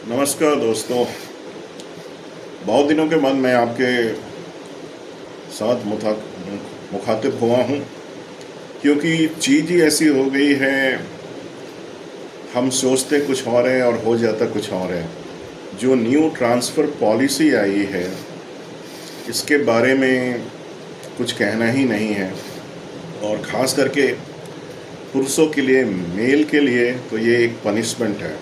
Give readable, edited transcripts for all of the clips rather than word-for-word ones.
नमस्कार दोस्तों। बहुत दिनों के बाद मैं आपके साथ मुखातिब हुआ हूँ, क्योंकि चीज़ ही ऐसी हो गई है। हम सोचते कुछ और है और हो जाता कुछ और है। जो न्यू ट्रांसफ़र पॉलिसी आई है, इसके बारे में कुछ कहना ही नहीं है। और ख़ास करके पुरुषों के लिए, मेल के लिए तो ये एक पनिशमेंट है।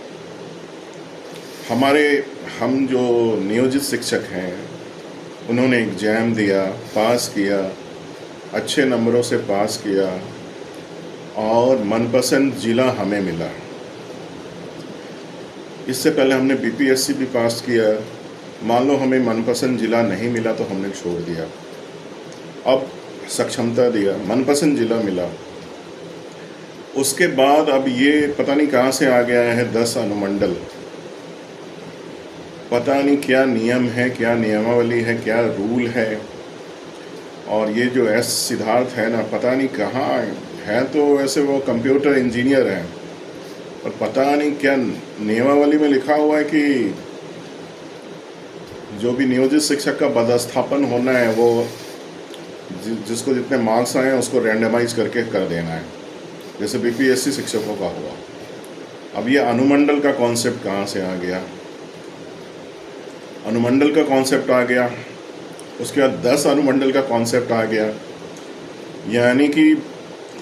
हम जो नियोजित शिक्षक हैं, उन्होंने एग्ज़ाम दिया, पास किया, अच्छे नंबरों से पास किया और मनपसंद ज़िला हमें मिला। इससे पहले हमने बीपीएससी भी पास किया। मान लो हमें मनपसंद ज़िला नहीं मिला तो हमने छोड़ दिया। अब सक्षमता दिया, मनपसंद ज़िला मिला। उसके बाद अब ये पता नहीं कहाँ से आ गया है 10 अनुमंडल। पता नहीं क्या नियम है, क्या नियमावली है, क्या रूल है। और ये जो एस सिद्धार्थ है ना, पता नहीं कहाँ है। तो वैसे वो कंप्यूटर इंजीनियर हैं, और पता नहीं क्या नियमावली में लिखा हुआ है कि जो भी नियोजित शिक्षक का पदस्थापन होना है, वो जिसको जितने मार्क्स आए हैं उसको रैंडमाइज करके कर देना है, जैसे बीपीएससी शिक्षकों का हुआ। अब ये अनुमंडल का कॉन्सेप्ट कहाँ से आ गया? अनुमंडल का कॉन्सेप्ट आ गया, उसके बाद 10 अनुमंडल का कॉन्सेप्ट आ गया। यानी कि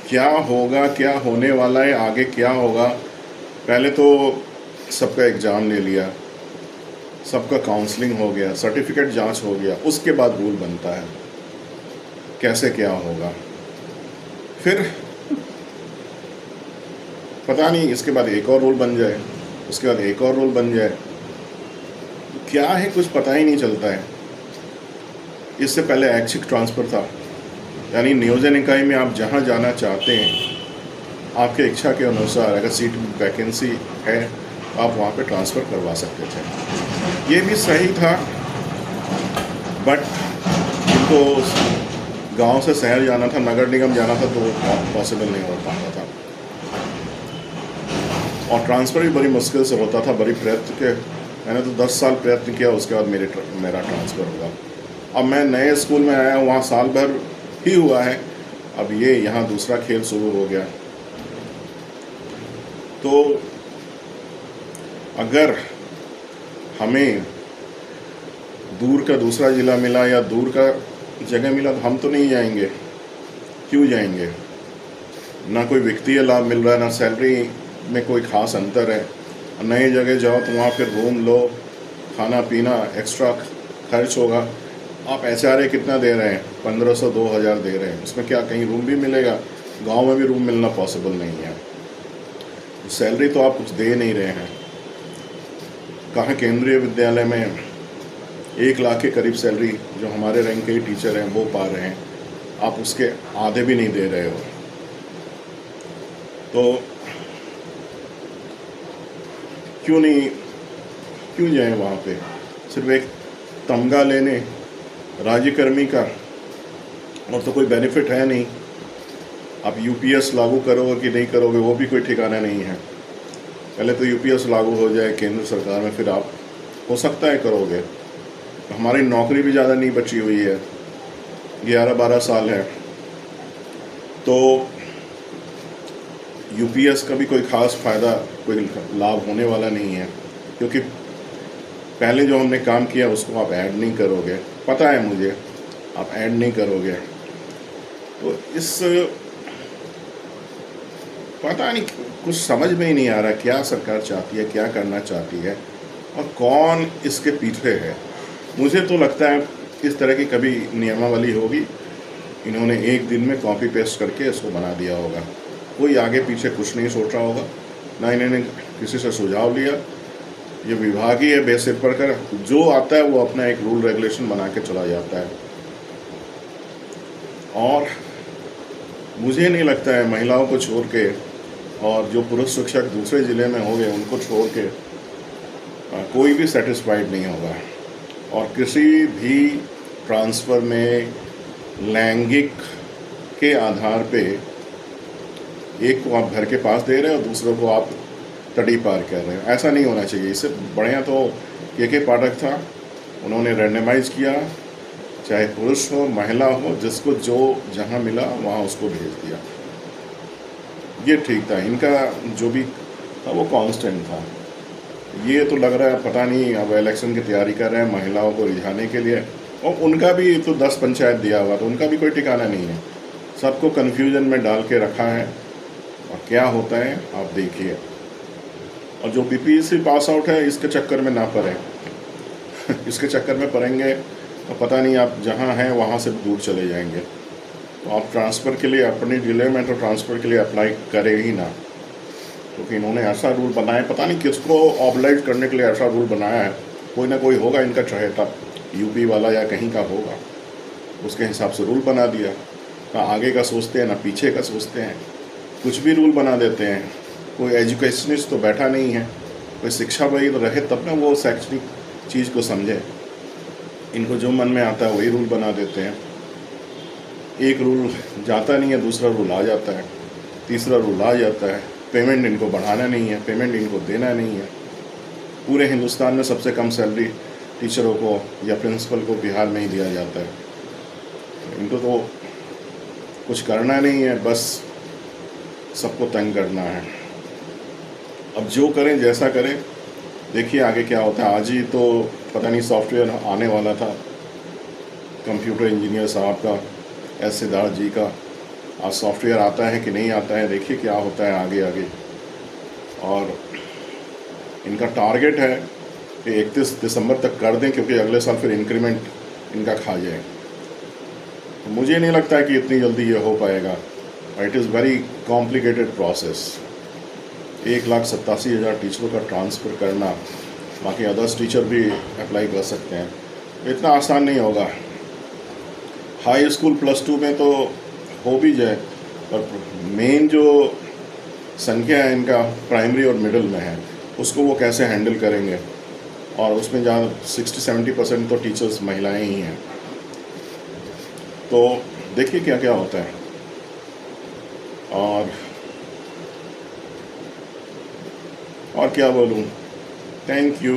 क्या होगा, क्या होने वाला है, आगे क्या होगा। पहले तो सबका एग्ज़ाम ले लिया, सबका काउंसलिंग हो गया, सर्टिफिकेट जांच हो गया, उसके बाद रूल बनता है कैसे क्या होगा। फिर पता नहीं, इसके बाद एक और रूल बन जाए, उसके बाद एक और रूल बन जाए। क्या है कुछ पता ही नहीं चलता है। इससे पहले ऐच्छिक ट्रांसफ़र था, यानी नियोजन इकाई में आप जहाँ जाना चाहते हैं, आपके इच्छा के अनुसार अगर सीट वैकेंसी है तो आप वहाँ पे ट्रांसफ़र करवा सकते थे। ये भी सही था, बट जिनको गांव से शहर जाना था, नगर निगम जाना था, तो पॉसिबल नहीं हो पाता था। और ट्रांसफ़र भी बड़ी मुश्किल से होता था, बड़ी प्रयत्न के। मैंने तो 10 साल प्रयत्न किया, उसके बाद मेरा ट्रांसफ़र हुआ। अब मैं नए स्कूल में आया हूँ, वहाँ साल भर ही हुआ है। अब ये यहाँ दूसरा खेल शुरू हो गया। तो अगर हमें दूर का दूसरा ज़िला मिला या दूर का जगह मिला तो हम तो नहीं जाएंगे। क्यों जाएंगे? ना कोई वित्तीय लाभ मिल रहा है, ना सैलरी में कोई ख़ास अंतर है। नई जगह जाओ तो वहाँ फिर रूम लो, खाना पीना एक्स्ट्रा खर्च होगा। आप एचआरए कितना दे रहे हैं? 1500 2000 दे रहे हैं। उसमें क्या कहीं रूम भी मिलेगा? गांव में भी रूम मिलना पॉसिबल नहीं है। सैलरी तो आप कुछ दे नहीं रहे हैं। कहाँ केंद्रीय विद्यालय में 1 लाख के करीब सैलरी जो हमारे रैंक के ही टीचर हैं वो पा रहे हैं, आप उसके आधे भी नहीं दे रहे हो। तो क्यों जाएं वहाँ पे सिर्फ एक तमगा लेने राज्यकर्मी का, और तो कोई बेनिफिट है नहीं। आप यूपीएस लागू करोगे कि नहीं करोगे वो भी कोई ठिकाना नहीं है। पहले तो यूपीएस लागू हो जाए केंद्र सरकार में, फिर आप हो सकता है करोगे। हमारी नौकरी भी ज़्यादा नहीं बची हुई है, 11-12 साल है। तो यूपीएस का भी कोई ख़ास फ़ायदा, कोई लाभ होने वाला नहीं है, क्योंकि पहले जो हमने काम किया उसको आप ऐड नहीं करोगे। पता है मुझे, आप ऐड नहीं करोगे। तो इस पता नहीं, कुछ समझ में ही नहीं आ रहा क्या सरकार चाहती है, क्या करना चाहती है, और कौन इसके पीछे है। मुझे तो लगता है इस तरह की कभी नियमावली होगी, इन्होंने एक दिन में कॉपी पेस्ट करके इसको बना दिया होगा। कोई आगे पीछे कुछ नहीं सोच रहा होगा, ना इन्होंने किसी से सुझाव लिया। ये विभाग ही है बेसिक पर कर, जो आता है वो अपना एक रूल रेगुलेशन बना के चला जाता है। और मुझे नहीं लगता है महिलाओं को छोड़ के, और जो पुरुष शिक्षक दूसरे ज़िले में होंगे उनको छोड़ के कोई भी सेटिस्फाइड नहीं होगा। और किसी भी ट्रांसफ़र में लैंगिक के आधार पे एक को आप घर के पास दे रहे हो और दूसरों को आप तड़ी पार कर रहे हैं। ऐसा नहीं होना चाहिए। इससे बढ़िया तो के पाठक था, उन्होंने रैंडमाइज किया, चाहे पुरुष हो महिला हो, जिसको जो जहाँ मिला वहाँ उसको भेज दिया। ये ठीक था। इनका जो भी था वो कांस्टेंट था। ये तो लग रहा है पता नहीं अब इलेक्शन की तैयारी कर रहे हैं महिलाओं को रिझाने के लिए, और उनका भी तो 10 पंचायत दिया हुआ, तो उनका भी कोई ठिकाना नहीं है। सबको कन्फ्यूजन में डाल के रखा है, और क्या होता है आप देखिए। और जो बीपीएससी पास आउट है इसके चक्कर में ना पड़े इसके चक्कर में पड़ेंगे तो पता नहीं आप जहाँ हैं वहाँ से दूर चले जाएंगे। तो आप ट्रांसफ़र के लिए अपनी जिले में तो ट्रांसफ़र के लिए अप्लाई करें ही ना, क्योंकि इन्होंने ऐसा रूल बनाया, पता नहीं किसको ऑब्लाइज करने के लिए ऐसा रूल बनाया है। कोई ना कोई होगा इनका चहेता, यूपी वाला या कहीं का होगा, उसके हिसाब से रूल बना दिया। ना आगे का सोचते हैं ना पीछे का सोचते हैं, कुछ भी रूल बना देते हैं। कोई एजुकेशनिस्ट तो बैठा नहीं है, कोई शिक्षा भाई तो रहे तब ना वो शैक्षणिक चीज़ को समझे। इनको जो मन में आता है वही रूल बना देते हैं। एक रूल जाता नहीं है, दूसरा रूल आ जाता है, तीसरा रूल आ जाता है। पेमेंट इनको बढ़ाना नहीं है, पेमेंट इनको देना नहीं है। पूरे हिंदुस्तान में सबसे कम सैलरी टीचरों को या प्रिंसिपल को बिहार में ही दिया जाता है। इनको तो कुछ करना नहीं है, बस सबको तंग करना है। अब जो करें जैसा करें, देखिए आगे क्या होता है। आज ही तो पता नहीं सॉफ्टवेयर आने वाला था कंप्यूटर इंजीनियर साहब का, एस सिद्धार्थ जी का। आज सॉफ्टवेयर आता है कि नहीं आता है, देखिए क्या होता है आगे आगे। और इनका टारगेट है कि 31 दिसंबर तक कर दें, क्योंकि अगले साल फिर इंक्रीमेंट इनका खा जाए। तो मुझे नहीं लगता है कि इतनी जल्दी ये हो पाएगा। It is very complicated process. 1,87,000 टीचरों का ट्रांसफ़र करना, बाकी अदर्स टीचर भी अप्लाई कर सकते हैं, इतना आसान नहीं होगा। हाई स्कूल +2 में तो हो भी जाए, पर मेन जो संख्या है इनका प्राइमरी और मिडिल में है, उसको वो कैसे हैंडल करेंगे। और उसमें जहाँ 60-70% तो टीचर्स महिलाएं ही हैं। तो देखिए क्या क्या होता है। और क्या बोलूँ, थैंक यू।